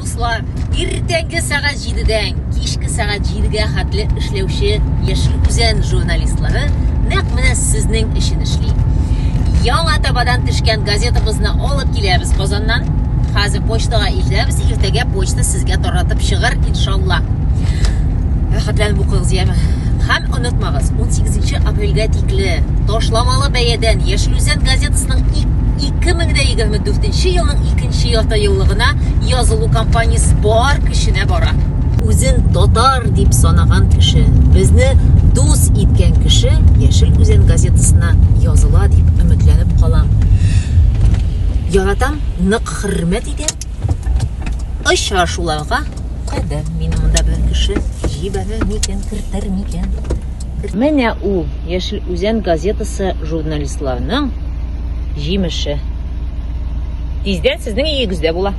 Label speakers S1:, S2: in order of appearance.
S1: дуслар, иртәнге сағат 7-дән кичке сағат 7-гә хәтле эшләүче Яшел Үзән журналистлары нәкъ менә сезнең өчен эшли. Яңа табадан төшкән газетабызны алып киләбез Казаннан. Хәзер почтага илтәбез, иртәгә почта сезгә таратып чыгар иншалла. Хәтләнеп укыгыз яме. Һәм онытмагыз, 18 апрельгә тикле ташламалы бәядән Яшел Үзән газетасының 2024 елның 2 ятаеллыгына язылу кампаниясе бар кешенә бара. Үзен татар дип санаган кеше, безне дус иткән кеше Яшел Үзән газетасына языла дип өметләнеп калам. Яратам, нык хөрмәт итәм. Очрашуларга кадәр минем монда бер кеше җибәрер микән, кертер микән. Менә ул Яшел Үзән газетасы журналистларының җимеше. Тиздән сезнең өегездә була.